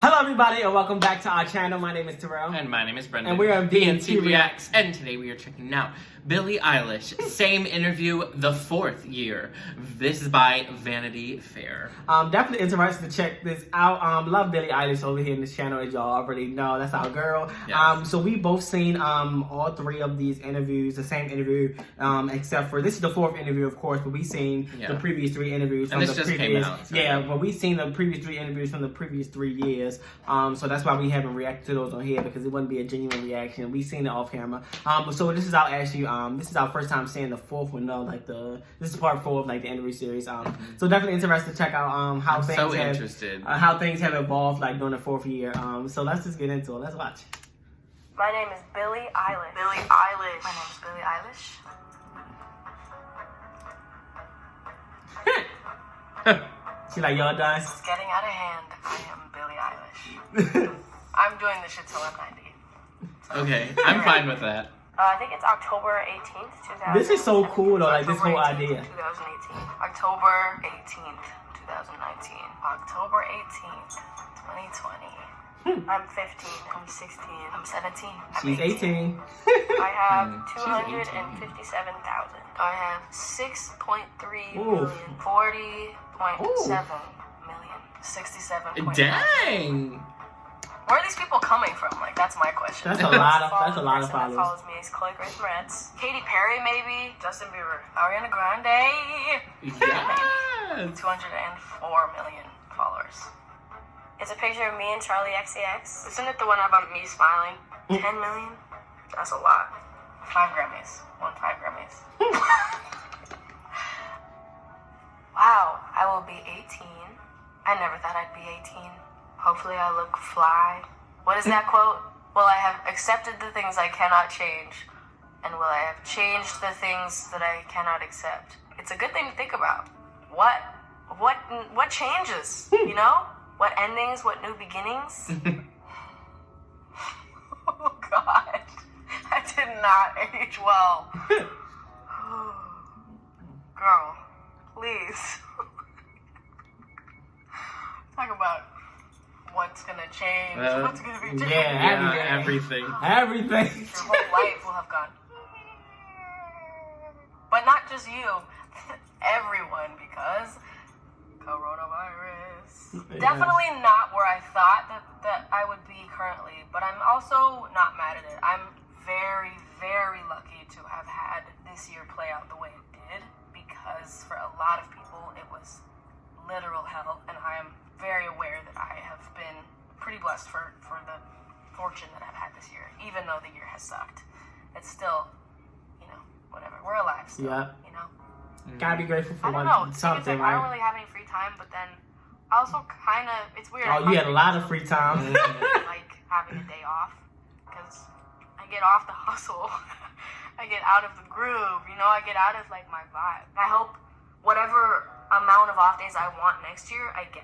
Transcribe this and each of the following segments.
Hello everybody and welcome back to our channel. My name is Terrell. And my name is Brendan. And we are VNT Reacts. And today we are checking out Billie Eilish. Same interview, the 4th year. This is by Vanity Fair. Definitely interested to check this out. Love Billie Eilish over here in this channel, as y'all already know. That's our girl. Yes. So we both seen all three of these interviews, the same interview, except for this is the 4th interview, of course, but we seen the previous 3 interviews from and the this just previous. came out, so. Yeah, but we seen the previous 3 interviews from the previous 3 years. So that's why we haven't reacted to those on here, because it wouldn't be a genuine reaction. We've seen it off camera. So this is our this is our first time seeing the 4th one, though. This is part 4 of the interview series. So definitely interested to check out how things have evolved during the 4th year. So let's just get into it. Let's watch. My name is Billie Eilish. Billie Eilish. My name is Billie Eilish. She like, y'all done? It's getting out of hand. I am Billie Eilish. I'm doing this shit till I'm 90. Okay, I'm fine with that. I think it's October 18th, 2018. This is so cool, though, this whole 18th, idea. 2018. October 18th, 2019. October 18th, 2020. I'm 15. I'm 16. I'm 17. She's 18. I have 257,000. I have 6.3 million. 40.7 million. 67. Dang! Where are these people coming from? That's my question. That's a lot of followers. That follows me is Chloe Grace Moretz. Katy Perry, maybe. Justin Bieber. Ariana Grande. Yes! 204 million followers. It's a picture of me and Charlie XCX. Isn't it the one about me smiling? 10 million? That's a lot. 5 Grammys. Won 5 Grammys. Wow, I will be 18. I never thought I'd be 18. Hopefully I look fly. What is that quote? Will I have accepted the things I cannot change? And will I have changed the things that I cannot accept? It's a good thing to think about. What changes? You know? What endings? What new beginnings? Oh God. I did not age well. Girl, please. Talk about what's gonna change, what's gonna be different. Yeah, everything. Everything. Your whole life will have gone. But not just you, everyone, because coronavirus. Yeah. Definitely not where I thought that I would be currently, but I'm also not mad at it. I'm very, very lucky to have had this year play out the way it did, because for a lot of people it was literal hell, and I am very aware that I have been pretty blessed for the fortune that I've had this year. Even though the year has sucked, it's still, whatever. We're alive still, Gotta be grateful for I don't know. something, I right? don't really have any free time, but then also kind of, it's weird. Oh, you had a lot of free time. Like having a day off, because I get off the hustle. I get out of the groove, I get out of my vibe. I hope whatever amount of off days I want next year, I get.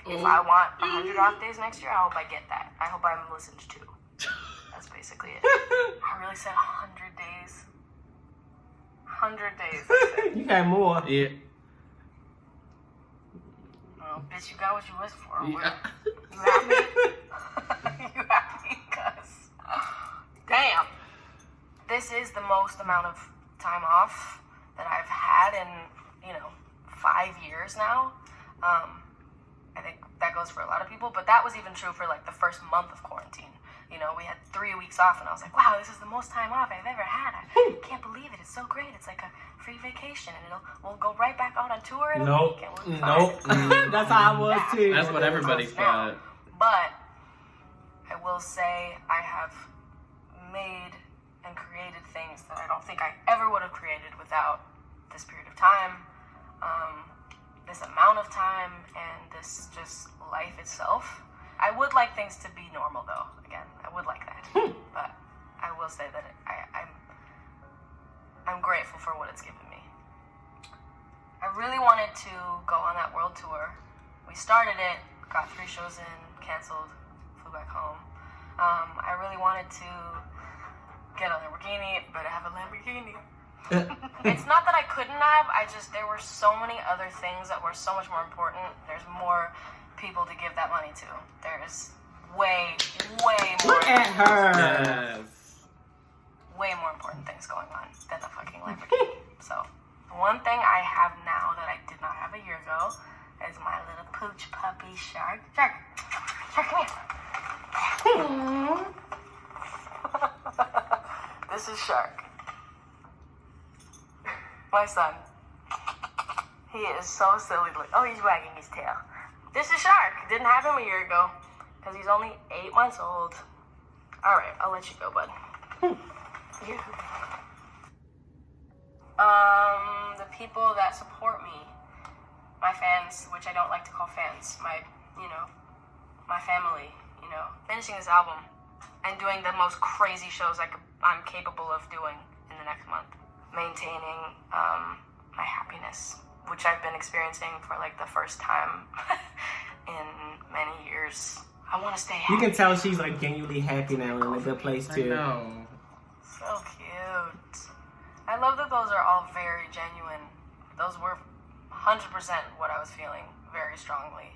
If I want 100 off days next year, I hope I get that. I hope I'm listened to. That's basically it. I really said 100 days. 100 days. You got more. Yeah. Oh, bitch, you got what you wished for. Yeah. You happy? You happy? Because, damn. This is the most amount of time off that I've had in, 5 years now. I think that goes for a lot of people, but that was even true for the first month of quarantine. We had 3 weeks off, and I was like, wow, this is the most time off I've ever had. I can't believe it. It's so great. It's like a free vacation, and we'll go right back out on tour in a week. Nope. That's how I was too. That's what everybody thought. But I will say I have made and created things that I don't think I ever would have created without this period of time, this amount of time, and this just life itself. I would like things to be normal, though. Again, I would like that. But I will say that I'm grateful for what it's given me. I really wanted to go on that world tour. We started it, got 3 shows in, canceled, flew back home. I really wanted to get a Lamborghini, but I have a Lamborghini. It's not that I couldn't have, there were so many other things that were so much more important. There's more people to give that money to. There's way more. Look at her. Yes. Way more important things going on than the fucking Lamborghini. So, one thing I have now that I did not have a year ago is my little pooch puppy Shark. Shark, come here. This is Shark. My son. He is so silly. Oh, he's wagging his tail. This is Shark. Didn't have him a year ago because he's only 8 months old. All right, I'll let you go, bud. The people that support me, my fans, which I don't like to call fans, my family, finishing this album and doing the most crazy shows I'm capable of doing in the next month, maintaining my happiness, which I've been experiencing for like the first time in many years. I want to stay happy. You can tell she's like genuinely happy now and in a good place too. I know. So cute. I love that those are all very genuine. Those were 100% what I was feeling very strongly.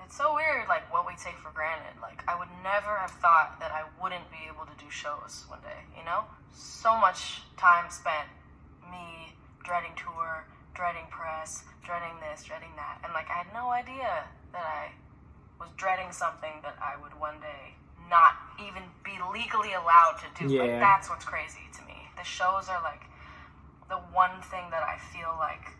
It's so weird, like, what we take for granted. Like, I would never have thought that I wouldn't be able to do shows one day, So much time spent me dreading tour, dreading press, dreading this, dreading that. And, like, I had no idea that I was dreading something that I would one day not even be legally allowed to do. Yeah. Like, that's what's crazy to me. The shows are, like, the one thing that I feel like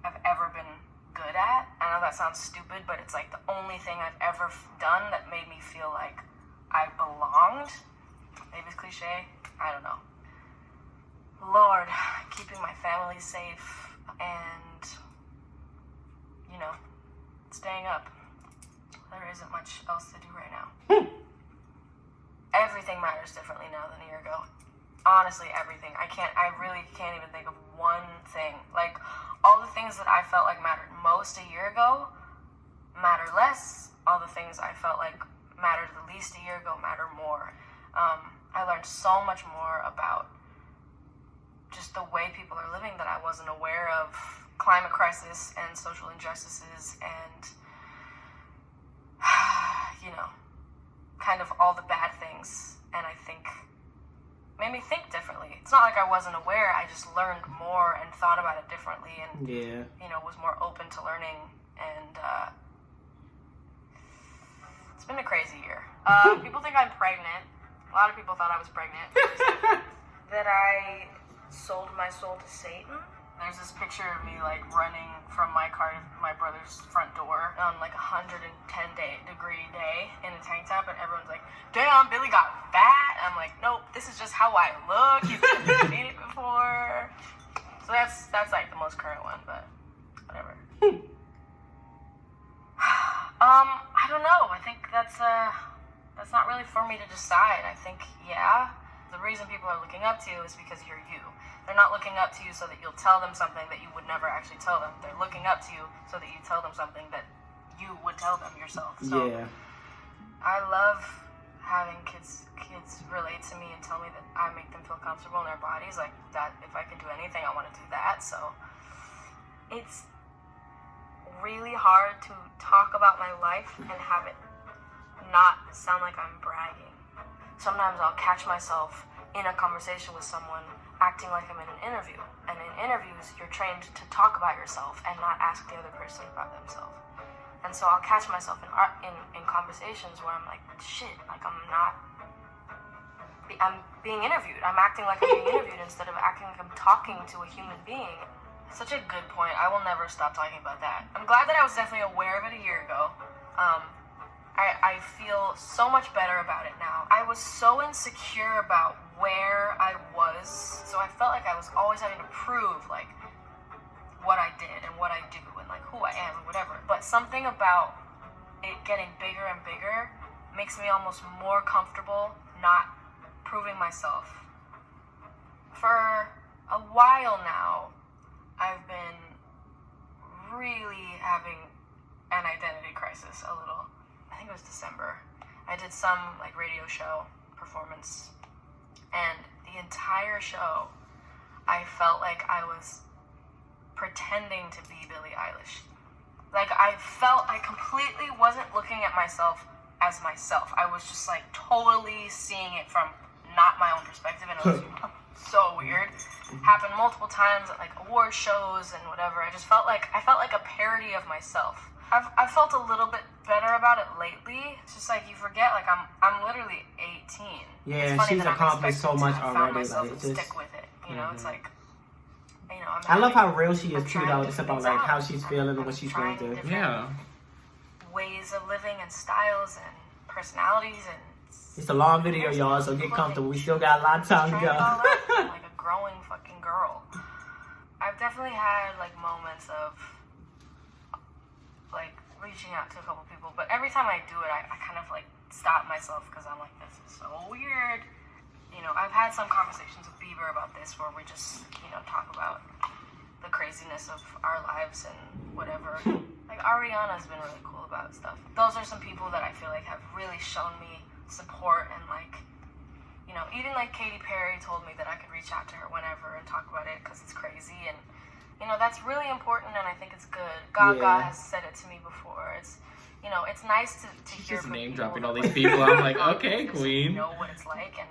I've ever been good at. I know that sounds stupid, but it's, like, the only thing I've ever done that made me feel like I belonged. Maybe it's cliche. I don't know. Lord, keeping my family safe and, staying up. There isn't much else to do right now. Everything matters differently now than a year ago. Honestly, everything. I really can't even think of one thing. Like, all the things that I felt like mattered most a year ago matter less. All the things I felt like mattered the least a year ago matter more. I learned so much more about just the way people are living that I wasn't aware of. Climate crisis and social injustices and, kind of all the bad things. And I think made me think differently. It's not like I wasn't aware. I just learned more and thought about it differently and, was more open to learning. And it's been a crazy year. People think I'm pregnant. A lot of people thought I was pregnant. That I sold my soul to Satan. There's this picture of me like running from my car to my brother's front door on like 110-degree day in a tank top, and everyone's like, "Damn, Billy got fat." I'm like, "Nope, this is just how I look. You've never seen it before." So that's like the most current one, but whatever. I don't know. I think that's not really for me to decide. I think the reason people are looking up to you is because you're you. They're not looking up to you so that you'll tell them something that you would never actually tell them. They're looking up to you so that you tell them something that you would tell them yourself. So I love having kids relate to me and tell me that I make them feel comfortable in their bodies. Like that, if I can do anything, I want to do that. So it's really hard to talk about my life and have it not sound like I'm bragging. Sometimes I'll catch myself in a conversation with someone acting like I'm in an interview. And in interviews, you're trained to talk about yourself and not ask the other person about themselves. And so I'll catch myself in conversations where I'm like, shit, like I'm being interviewed. I'm acting like I'm being interviewed instead of acting like I'm talking to a human being. Such a good point. I will never stop talking about that. I'm glad that I was definitely aware of it a year ago. I feel so much better about it now. I was so insecure about where I was, so I felt like I was always having to prove, like, what I did and what I do and, like, who I am and whatever. But something about it getting bigger and bigger makes me almost more comfortable not proving myself. For a while now, I've been really having an identity crisis a little. I think it was December. I did some like radio show performance, and the entire show I felt like I was pretending to be Billie Eilish. Like, I completely wasn't looking at myself as myself. I was just, like, totally seeing it from not my own perspective, and it was so weird. Happened multiple times at, like, award shows and whatever. I felt like a parody of myself. I've felt a little bit better about it lately. It's just like you forget, like, I'm literally 18. Yeah, she's accomplished so much already. Like, just stick with it. You know, it's like, you know, I love how real she is too, though. Just about like how she's feeling and what she's going through. Yeah. Ways of living and styles and personalities and. It's a long video, y'all, so get comfortable. We still got a lot of time to go. Like a growing fucking girl. I've definitely had like moments of like reaching out to a couple people, but every time I do it, I kind of like stop myself because I'm like, this is so weird. You know, I've had some conversations with Bieber about this where we just, you know, talk about the craziness of our lives and whatever. Like Ariana's been really cool about stuff. Those are some people that I feel like have really shown me support, and like, you know, even like Katy Perry told me that I could reach out to her whenever and talk about it because it's crazy, and you know, that's really important, and I think it's good. Gaga has said it to me before. It's, you know, it's nice to hear just from name people dropping all these people. I'm like, okay, queen. Know what it's like and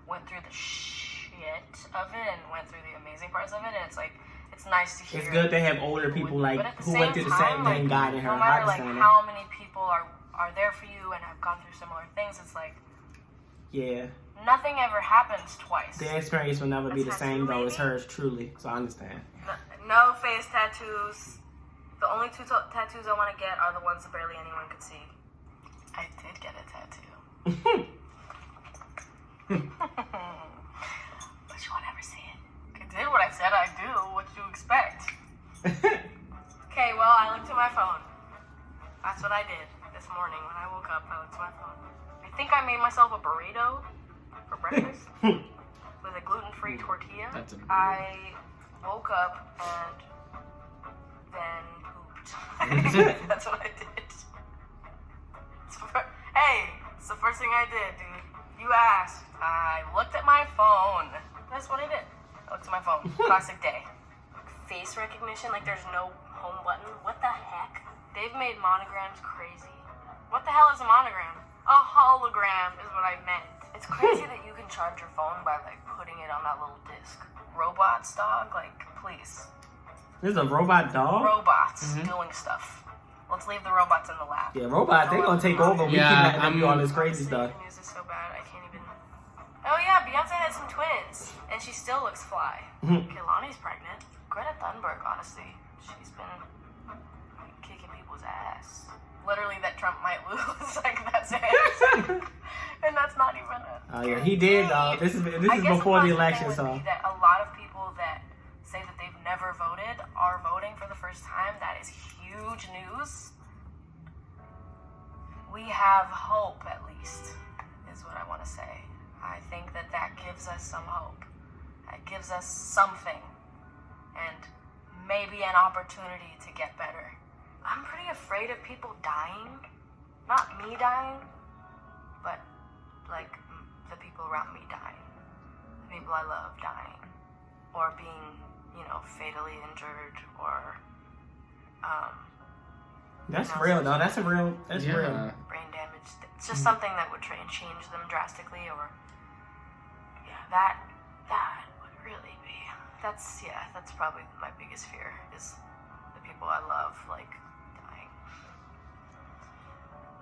went through the shit of it and went through the amazing parts of it, and it's like, it's nice to hear. It's good to have older people like who went through the same thing, guiding her. No matter like how many people are there for you and have gone through similar things, it's like, yeah, nothing ever happens twice. the experience will never be the same though as hers, truly. So I understand. No face tattoos. The only two tattoos I want to get are the ones that barely anyone could see. I did get a tattoo. But you won't ever see it. I did what I said I'd do. What you expect? Okay, well, I looked at my phone. That's what I did this morning when I woke up. I looked at my phone. I think I made myself a burrito for breakfast with a gluten-free tortilla. That's a I woke up and then pooped. That's what I did. Hey, it's the first thing I did, dude. You asked. I looked at my phone. That's what I did. I looked at my phone. Classic day. Face recognition, like there's no home button. What the heck? They've made monograms crazy. What the hell is a monogram? A hologram is what I meant. It's crazy that you can charge your phone by like putting it on that little disc. Robots, dog, like please. There's a robot dog? Robots doing stuff. Let's leave the robots in the lab. Yeah, robots, they're gonna take over. We Yeah, keep letting them do all this crazy stuff. The news is so bad, I can't even. Oh yeah, Beyonce had some twins, and she still looks fly. Kehlani's pregnant. Greta Thunberg, honestly, she's been kicking people's ass. Literally, that Trump might lose. Like that's it. And that's not even a. Oh yeah, he did. This is before the election, so. That a lot of people that say that they've never voted are voting for the first time. That is huge news. We have hope, at least, is what I want to say. I think that gives us some hope. That gives us something. And maybe an opportunity to get better. I'm pretty afraid of people dying. Not me dying, but like the people around me dying. The people I love dying. Or being, you know, fatally injured or That's real though. That's real. Brain damage. It's just something that would try and change them drastically, or that would really be. That's probably my biggest fear is the people I love like dying.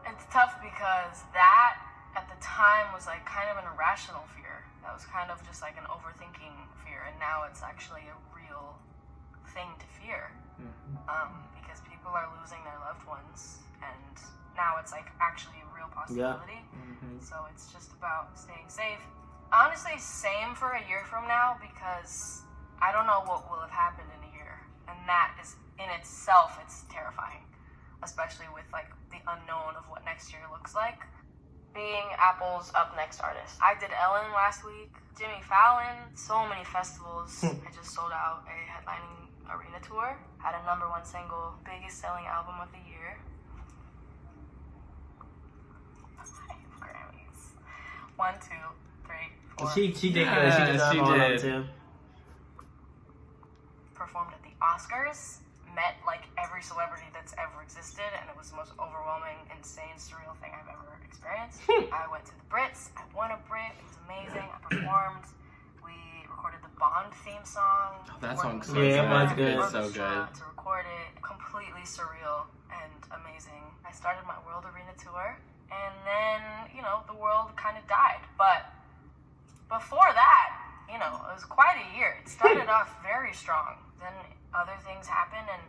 It's tough because that at the time was like kind of an irrational fear. That was kind of just like an overthinking fear, and now it's actually a real thing to fear. Because people are losing their loved ones, and now it's like actually a real possibility. So it's just about staying safe. Honestly, same for a year from now, because I don't know what will have happened in a year, and that is in itself, it's terrifying, especially with like the unknown of what next year looks like. Being Apple's Up Next artist, I did Ellen last week, Jimmy Fallon, so many festivals. I just sold out a headlining arena tour, had a #1 single, biggest selling album of the year. 5 Grammys. 1, 2, 3, 4. She did good. She deserved all of them too. Performed at the Oscars, met like every every celebrity that's ever existed, and it was the most overwhelming, insane, surreal thing I've ever experienced. I went to the Brits. I won a Brit. It was amazing. I performed. We recorded the Bond theme song. Oh, that song's so Yeah, it was good. good. It's so good. To record it, completely surreal and amazing. I started my World Arena tour, and then, the world kind of died. But before that, it was quite a year. It started off very strong. Then other things happened, and,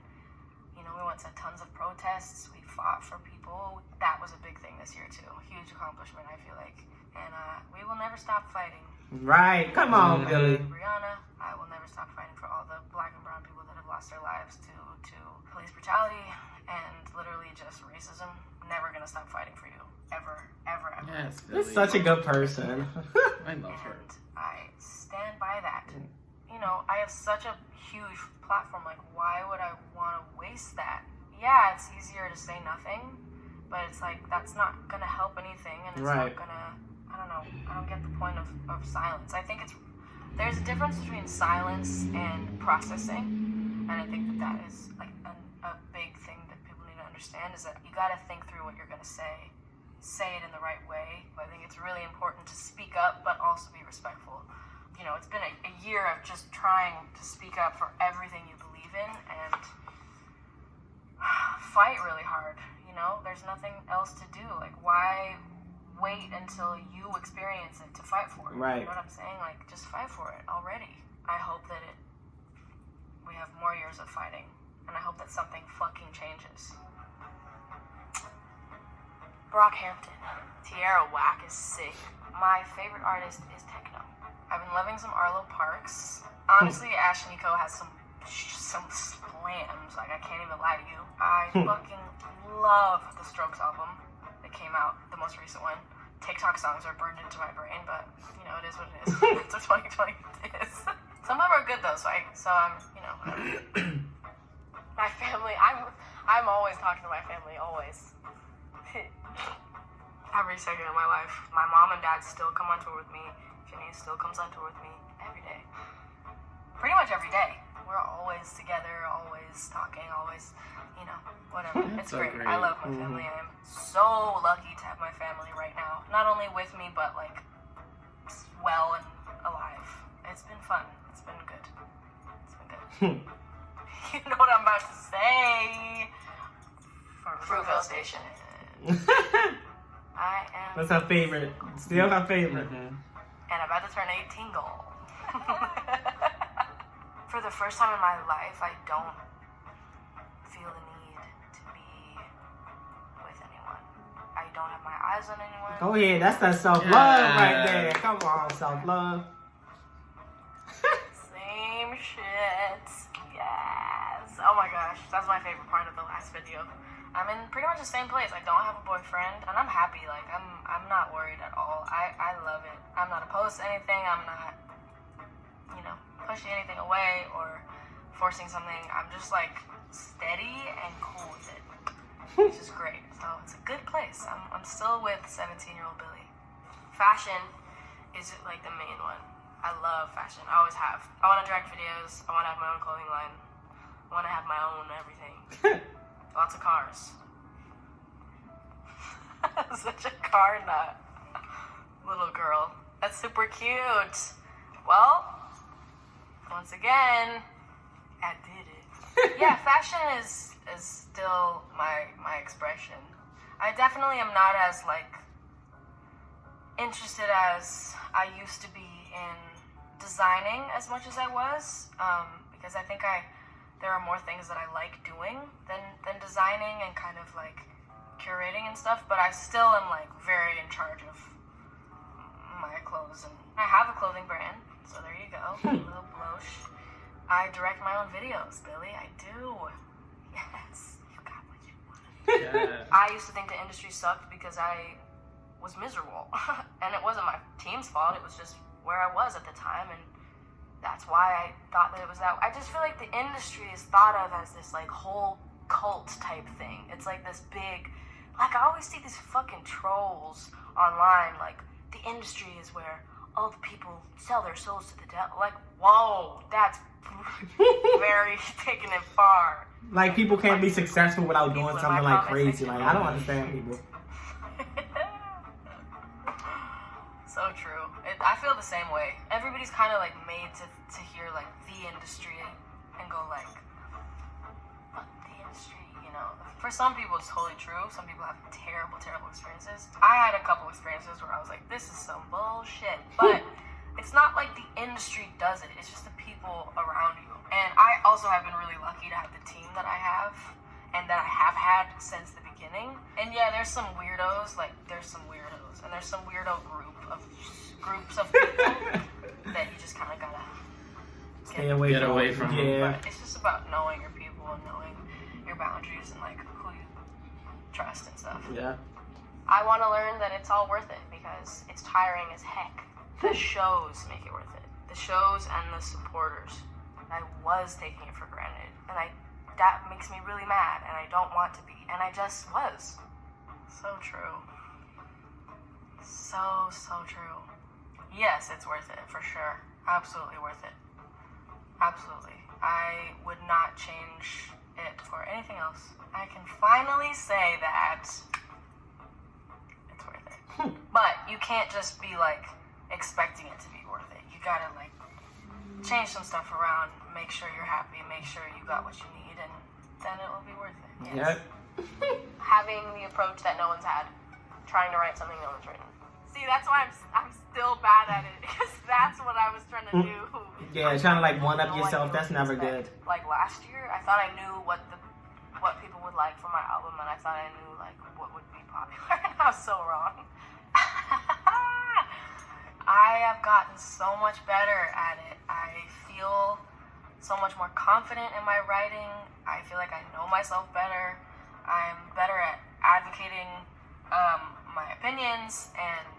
we went to tons of protests. We fought for people. That was a big thing this year, too. Huge accomplishment, I feel like. And we will never stop fighting. Right. Come on, Billie. Brianna, I will never stop fighting for all the black and brown people that have lost their lives to police brutality and literally just racism. Never gonna stop fighting for you. Ever, ever, ever. Yes, You're Billie. such a good person. I love her. And I stand by that. I have such a huge platform. Like, why would I want to waste that? Yeah, it's easier to say nothing, but it's like, that's not gonna help anything, and it's Right. not gonna, I don't know, I don't get the point of silence. I think there's a difference between silence and processing, and I think that is like a big thing that people need to understand, is that you gotta think through what you're gonna say it in the right way. I think it's really important to speak up, but also be respectful. It's been a year of just trying to speak up for everything you believe in and fight really hard. There's nothing else to do. Like, why wait until you experience it to fight for it? Right. You know what I'm saying? Like, just fight for it already. I hope that we have more years of fighting, and I hope that something fucking changes. Brockhampton. Tierra Whack is sick. My favorite artist is techno. I've been loving some Arlo Parks. Honestly, Ash Nico has some slams. Like, I can't even lie to you. I fucking love the Strokes album that came out, the most recent one. TikTok songs are burned into my brain, but it is what it is. That's what 2020 is. Some of them are good though, so I'm whatever. My family, I'm always talking to my family, always. Every second of my life. My mom and dad still come on tour with me. Jenny still comes on tour with me every day. Pretty much every day. We're always together, always talking, always, whatever. It's So great. great. I love my family. I am so lucky to have my family right now. Not only with me, but like well and alive. It's been fun. It's been good. It's been good. You know what I'm about to say. Fruitville Station. I am. That's her favorite. Still her favorite. And I'm about to turn 18 goal. For the first time in my life, I don't feel the need to be with anyone. I don't have my eyes on anyone. Go ahead. That's that self-love right there. Come on, self-love. Same shit. Yes. Oh my gosh. That's my favorite part of the last video. I'm in pretty much the same place. I don't have a boyfriend, and I'm happy. Like, I'm not worried at all. I love it. I'm not opposed to anything. I'm not, pushing anything away or forcing something. I'm just, like, steady and cool with it, which is great. So it's a good place. I'm still with 17-year-old Billie. Fashion is, like, the main one. I love fashion. I always have. I want to direct videos. I want to have my own clothing line. I want to have my own everything. Lots of cars. Such a car nut. Little girl. That's super cute. Well, once again, I did it. Yeah, fashion is still my expression. I definitely am not as, like, interested as I used to be in designing as much as I was, because I think there are more things that I like doing than designing and kind of like curating and stuff, but I still am like very in charge of my clothes, and I have a clothing brand, so there you go. A little bloche. I direct my own videos, Billie. I do. Yes, you got what you wanted. Yeah. I used to think the industry sucked because I was miserable, and it wasn't my team's fault. It was just where I was at the time, and that's why I thought that it was that. I just feel like the industry is thought of as this like whole cult type thing. It's like this big, like I always see these fucking trolls online, like the industry is where all the people sell their souls to the devil. Like, whoa, that's very taking it far. Like, people can't be successful without doing People in something my like comment crazy. section. Like, I don't understand people. So true. I feel the same way. Everybody's kind of like made to hear like the industry and go like, fuck the industry, you know. For some people it's totally true. Some people have terrible, terrible experiences. I had a couple experiences where I was like, this is some bullshit. But it's not like the industry does it. It's just the people around you. And I also have been really lucky to have the team that I have and that I have had since the beginning. And yeah, there's some weirdos. Like, there's some weirdos. And there's some weirdo groups of people that you just kind of gotta Stay away from. Yeah. But it's just about knowing your people and knowing your boundaries and like who you trust and stuff. Yeah. I want to learn that it's all worth it because it's tiring as heck. The shows make it worth it. The shows and the supporters. I was taking it for granted, and that makes me really mad, and I don't want to be, and I just was. So true. So true. Yes, it's worth it, for sure. Absolutely worth it. Absolutely. I would not change it for anything else. I can finally say that it's worth it. But you can't just be, like, expecting it to be worth it. You gotta, like, change some stuff around, make sure you're happy, make sure you got what you need, and then it will be worth it. Yes. Yep. Having the approach that no one's had, trying to write something no one's written. See, that's why I'm still bad at it, because that's what I was trying to do. Yeah, trying to like one up yourself, that's never good. Like last year, I thought I knew what people would like for my album, and I thought I knew like what would be popular, and I was so wrong. I have gotten so much better at it. I feel so much more confident in my writing. I feel like I know myself better. I'm better at advocating my opinions and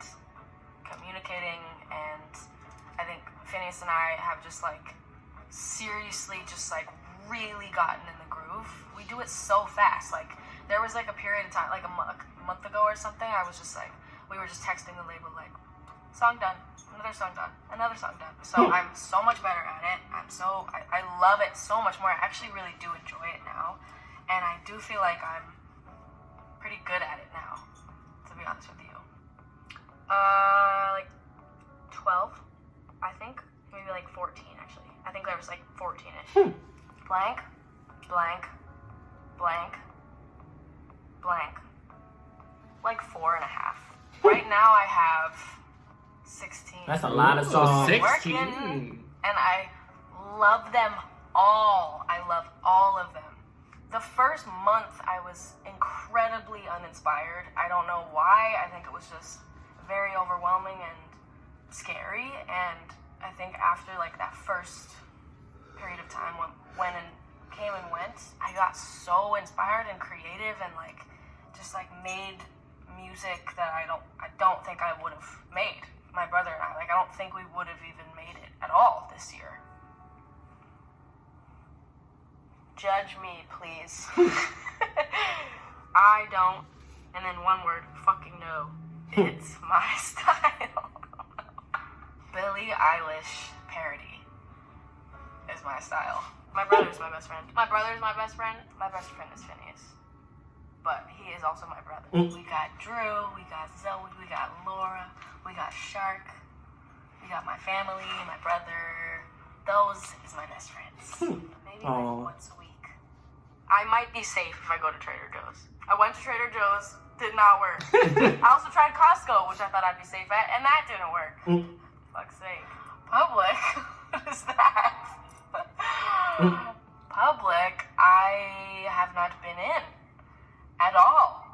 communicating, and I think Phineas and I have just like seriously just like really gotten in the groove. We do it so fast. Like there was like a period of time, like a month ago or something, I was just like, we were just texting the label like, song done, another song done, another song done. So I'm so much better at it. I love it so much more. I actually really do enjoy it now, and I do feel like I'm pretty good at it now, to be honest with you. Like 12, I think. Maybe like 14, actually. I think there was like 14-ish. Blank, blank, blank, blank. Like 4.5. Right now I have 16. That's a lot of songs. 16. And I love them all. I love all of them. The first month I was incredibly uninspired. I don't know why. I think it was just very overwhelming and scary. And I think after like that first period of time when and came and went, I got so inspired and creative and like just like made music that I don't think I would have made. My brother and I, like I don't think we would have even made it at all this year. Judge me, please. I don't, and then one word, fucking no. It's my style. Billie Eilish parody is my style. My brother's my best friend. My brother's my best friend. My best friend is Phineas. But he is also my brother. We got Drew, we got Zoe, we got Laura, we got Shark, we got my family, my brother. Those is my best friends. Maybe like once a week. I might be safe if I go to Trader Joe's. I went to Trader Joe's, did not work. I also tried Costco, which I thought I'd be safe at, and that didn't work. Fuck's sake. Public? What is that? Public, I have not been in at all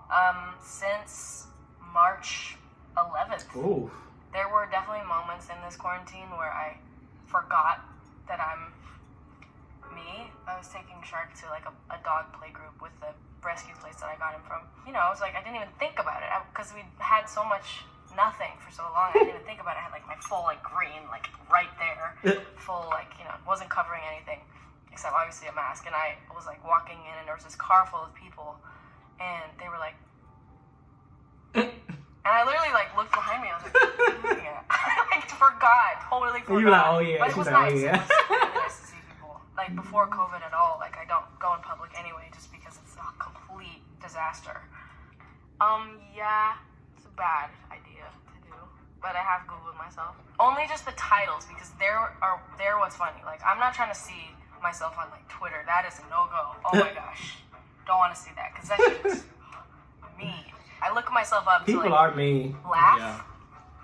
since March 11th. Ooh. There were definitely moments in this quarantine where I forgot that I'm me. I was taking Shark to like a dog play group with the rescue place that I got him from. You know, I was like, I didn't even think about it because we had so much nothing for so long. I didn't even think about it. I had like my full like green like right there, full like, you know, wasn't covering anything except obviously a mask. And I was like walking in and there was this car full of people and they were like, and I literally like looked behind me. I was like, yeah. I like forgot, totally forgot. You were like, oh yeah. But it was She's like, nice. oh yeah. It was really nice to see people. like before COVID at all. Like I don't go in public anyway, just because it's a complete disaster. Yeah, it's a bad idea to do, but I have Googled myself. Only just the titles, because they're what's funny. Like I'm not trying to see myself on like Twitter. That is a no-go. Oh my gosh, don't want to see that because that shit's mean. I look myself up. People to, like, are mean. Laugh, Yeah.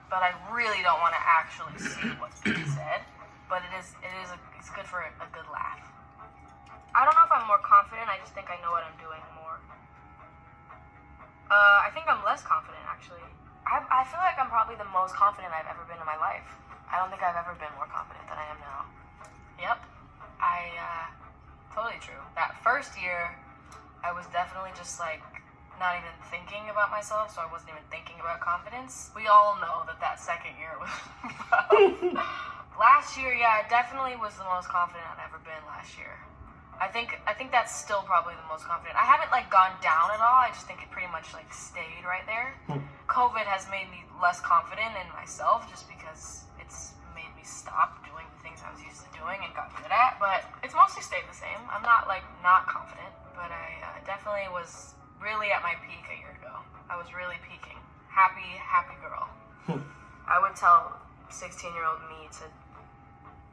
but I really don't want to actually see what's being said. But it's good for a good laugh. I don't know if I'm more confident. I just think I know what I'm doing more. I think I'm less confident actually. I feel like I'm probably the most confident I've ever been in my life. I don't think I've ever been more confident than I am now. Yep. Totally true. That first year, I was definitely just like not even thinking about myself, so I wasn't even thinking about confidence. We all know that second year was Last year, yeah, it definitely was the most confident I've ever been last year. I think that's still probably the most confident. I haven't like gone down at all. I just think it pretty much like stayed right there. COVID has made me less confident in myself just because it's made me stop doing the things I was used to doing and got good at. But it's mostly stayed the same. I'm not like not confident, but I definitely was really at my peak a year ago. I was really peaking. Happy girl. I would tell 16-year-old me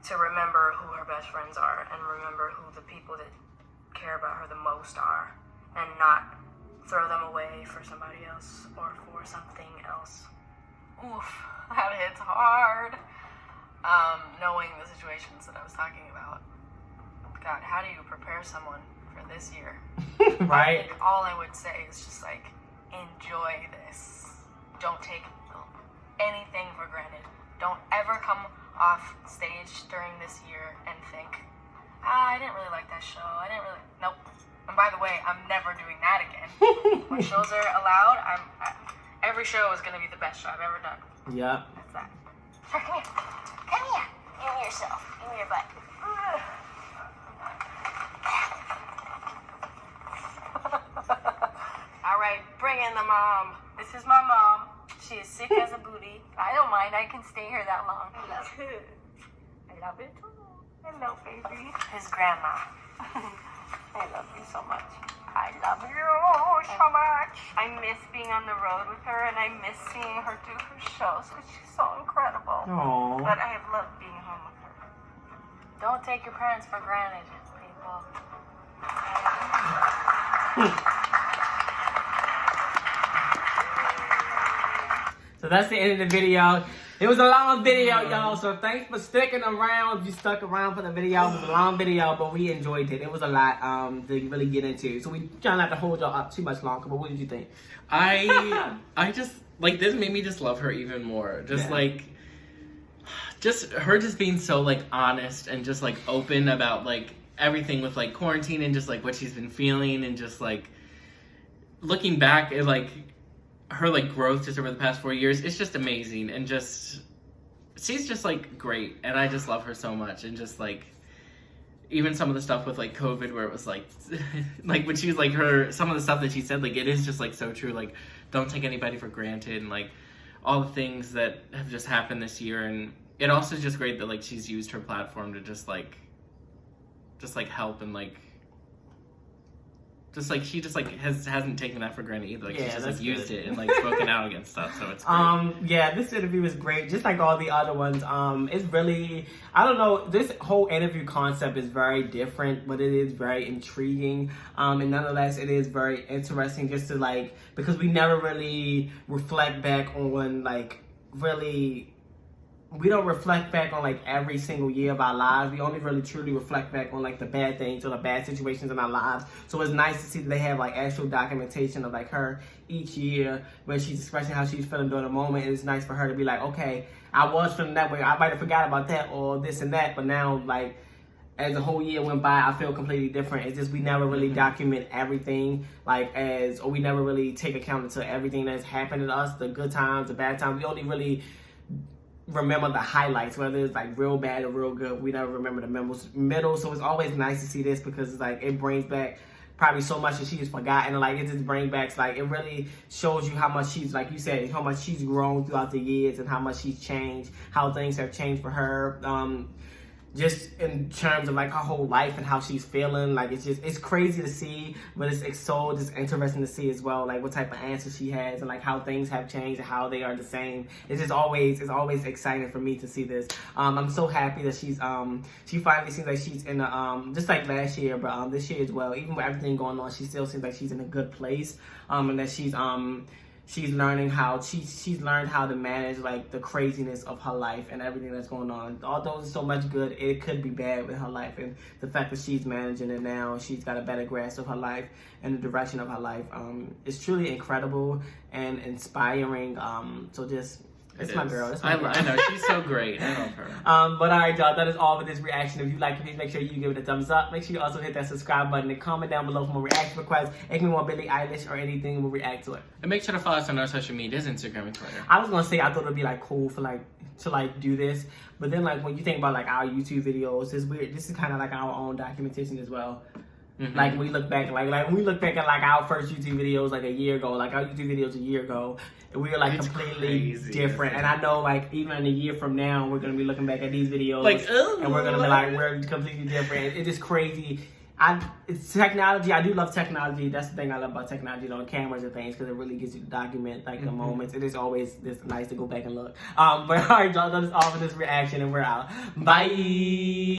to remember who her best friends are and remember who the people that care about her the most are and not throw them away for somebody else or for something else. Oof, that hits hard. Knowing the situations that I was talking about. God, how do you prepare someone for this year? Right? I think all I would say is just like, enjoy this. Don't take anything for granted. Don't ever come off stage during this year and think, I didn't really like that show. Nope. And by the way, I'm never doing that again. When shows are allowed, every show is going to be the best show I've ever done. Yep. That's that. Sure, come here. Come here. Give me yourself. Give me your butt. All right, bring in the mom. This is my mom. She is sick as a booty. I don't mind. I can stay here that long. I love it. I love it too. Hello, baby. His grandma. I love you so much. I love you so much. I miss being on the road with her, and I miss seeing her do her shows because she's so incredible. Aww. But I have loved being home with her. Don't take your parents for granted, people. So that's the end of the video. It was a long video, y'all. So thanks for sticking around. If you stuck around for the video, it was a long video, but we enjoyed it. It was a lot to really get into. So we try not to hold y'all up too much longer. But what did you think? I just like this made me just love her even more. Just like her just being so like honest and just like open about like everything with like quarantine and just like what she's been feeling and just like looking back at like her like growth just over the past 4 years. It's just amazing and just she's just like great and I just love her so much and just like even some of the stuff with like COVID where it was like like when she was like some of the stuff that she said, like it is just like so true, like don't take anybody for granted and like all the things that have just happened this year. And it also is just great that like she's used her platform to just like help and like just like she just like hasn't taken that for granted either. Like she's just like used it and like spoken out against stuff. So it's great. Yeah, this interview is great, just like all the other ones. It's really, I don't know, this whole interview concept is very different, but it is very intriguing. And nonetheless, it is very interesting just to like, because we never really reflect back on like really. We don't reflect back on like every single year of our lives. We only really truly reflect back on like the bad things or the bad situations in our lives. So it's nice to see that they have like actual documentation of like her each year where she's expressing how she's feeling during the moment. And it's nice for her to be like, okay, I was feeling that way. I might have forgot about that or this and that, but now like as the whole year went by, I feel completely different. It's just we never really document everything or we never really take account to everything that's happened to us, the good times, the bad times. We only really remember the highlights, whether it's like real bad or real good. We never remember the middle. So it's always nice to see this because it's like it brings back probably so much that she's forgotten. Like it just brings back like it really shows you how much she's, like you said, how much she's grown throughout the years and how much she's changed, how things have changed for her. just in terms of like her whole life and how she's feeling. Like it's crazy to see, but it's so just interesting to see as well, like what type of answers she has and like how things have changed and how they are the same. It's always exciting for me to see this. I'm so happy that she's she finally seems like she's in a just like last year, but this year as well, even with everything going on, she still seems like she's in a good place, and that she's learning how she's learned how to manage like the craziness of her life and everything that's going on. Although there's so much good, it could be bad with her life, and the fact that she's managing it now, she's got a better grasp of her life and the direction of her life. It's truly incredible and inspiring. So just. It's my girl. It's my girl. I know. She's so great. I love her. But all right, y'all. That is all for this reaction. If you like it, please make sure you give it a thumbs up. Make sure you also hit that subscribe button and comment down below for more reaction requests. If you want Billie Eilish or anything, we'll react to it. And make sure to follow us on our social medias, Instagram and Twitter. I was gonna say I thought it'd be like cool for like to do this, but then like when you think about like our YouTube videos, it's weird. This is kind of like our own documentation as well. Mm-hmm. Like when we look back, like when we look back at like our first YouTube videos like a year ago, like our YouTube videos a year ago, we were like completely different. And I know like even in a year from now, we're gonna be looking back at these videos like, and we're gonna be like we're completely different. It is crazy. It's technology. I do love technology. That's the thing I love about technology, cameras and things, because it really gets you to document like the moments. It is always nice to go back and look. But all right, y'all, that is all for this reaction, and we're out. Bye.